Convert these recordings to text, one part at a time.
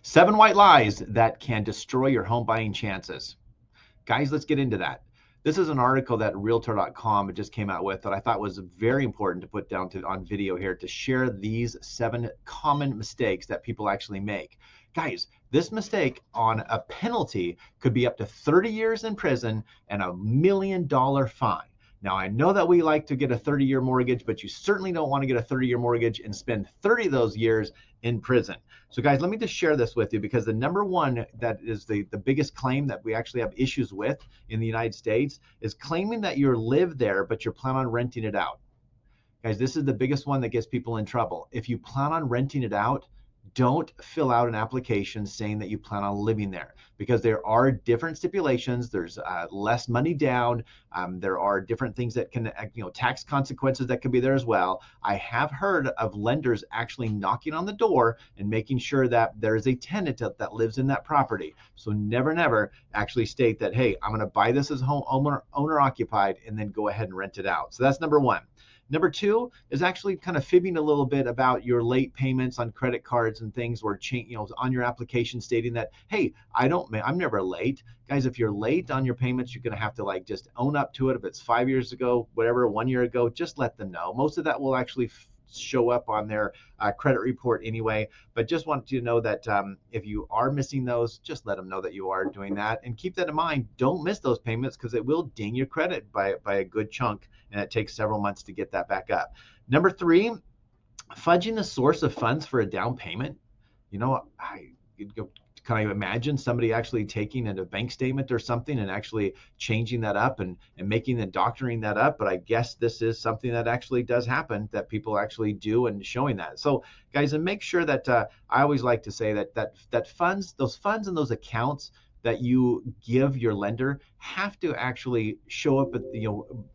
7 white lies that can destroy your home buying chances. Guys, let's get into that. This is an article that realtor.com just came out with that I thought was very important to put down on video here to share these 7 common mistakes that people actually make. Guys, this mistake on a penalty could be up to 30 years in prison and $1 million fine. Now, I know that we like to get a 30-year mortgage, but you certainly don't want to get a 30-year mortgage and spend 30 of those years in prison. So guys, let me just share this with you because the number one that is the biggest claim that we actually have issues with in the United States is claiming that you live there, but you're planning on renting it out. Guys, this is the biggest one that gets people in trouble. If you plan on renting it out, don't fill out an application saying that you plan on living there because there are different stipulations. There's less money down. There are different things that can, tax consequences that can be there as well. I have heard of lenders actually knocking on the door and making sure that there is a tenant that lives in that property. So never actually state that, hey, I'm going to buy this as owner occupied and then go ahead and rent it out. So that's number one. Number two is actually kind of fibbing a little bit about your late payments on credit cards and things, or on your application stating that, hey, I'm never late. Guys, if you're late on your payments, you're going to have to just own up to it. If it's 5 years ago, whatever, 1 year ago, just let them know. Most of that will actually show up on their credit report anyway, but just want you to know that if you are missing those, just let them know that you are doing that, and keep that in mind. Don't miss those payments because it will ding your credit by a good chunk, and it takes several months to get that back up. Number three, fudging the source of funds for a down payment. Can I imagine somebody actually taking a bank statement or something and actually changing that up and making and doctoring that up? But I guess this is something that actually does happen, that people actually do, and showing that. So guys, and make sure that I always like to say that those funds and those accounts that you give your lender have to actually show up at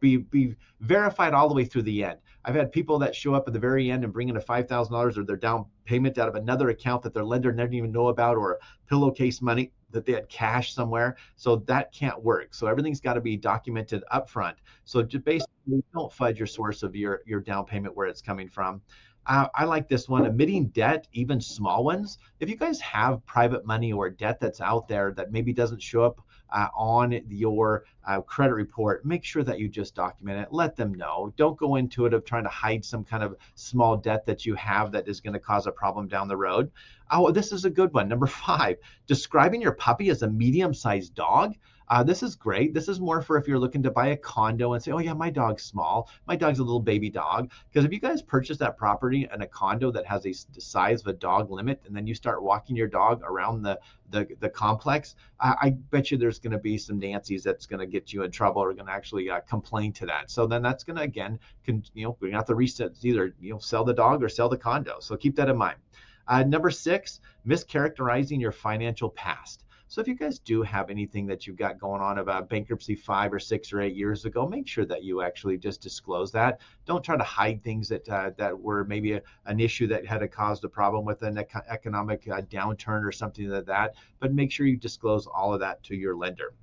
be verified all the way through the end. I've had people that show up at the very end and bring in a $5,000 or their down payment out of another account that their lender didn't even know about, or a pillowcase money that they had cash somewhere. So that can't work. So everything's got to be documented upfront. So just basically, don't fudge your source of your down payment, where it's coming from. I like this one, admitting debt, even small ones. If you guys have private money or debt that's out there that maybe doesn't show up on your credit report, make sure that you just document it. Let them know. Don't go into it of trying to hide some kind of small debt that you have that is going to cause a problem down the road. Oh, this is a good one. Number 5, describing your puppy as a medium-sized dog. This is great. This is more for if you're looking to buy a condo and say, oh yeah, my dog's small. My dog's a little baby dog. Because if you guys purchase that property in a condo that has the size of a dog limit, and then you start walking your dog around the complex, I bet you there's going to be some Nancy's that's going to get you in trouble, or going to actually complain to that. So then that's going to, again, we're going to have to reset, either sell the dog or sell the condo. So keep that in mind. Number 6, mischaracterizing your financial past. So if you guys do have anything that you've got going on about bankruptcy 5 or 6 or 8 years ago, make sure that you actually just disclose that. Don't try to hide things that were maybe an issue that had caused a problem with an economic downturn or something like that, but make sure you disclose all of that to your lender.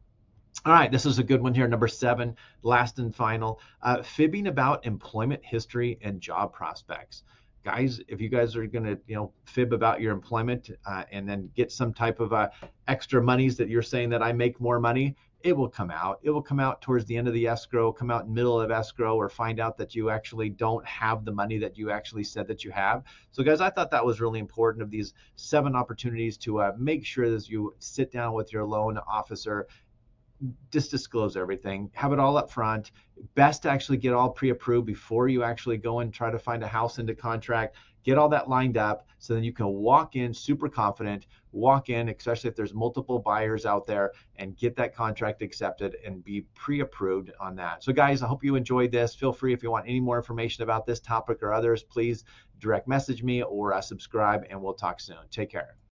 All right, this is a good one here. Number 7, last and final, fibbing about employment history and job prospects. Guys, if you guys are going to, fib about your employment and then get some type of extra monies that you're saying that I make more money, it will come out. It will come out towards the end of the escrow, come out in middle of escrow, or find out that you actually don't have the money that you actually said that you have. So guys, I thought that was really important, of these 7 opportunities to make sure that you sit down with your loan officer, just disclose everything, have it all up front. Best to actually get all pre-approved before you actually go and try to find a house into contract. Get all that lined up so then you can walk in super confident, walk in, especially if there's multiple buyers out there, and get that contract accepted and be pre-approved on that. So guys, I hope you enjoyed this. Feel free, if you want any more information about this topic or others, please direct message me or subscribe, and we'll talk soon. Take care.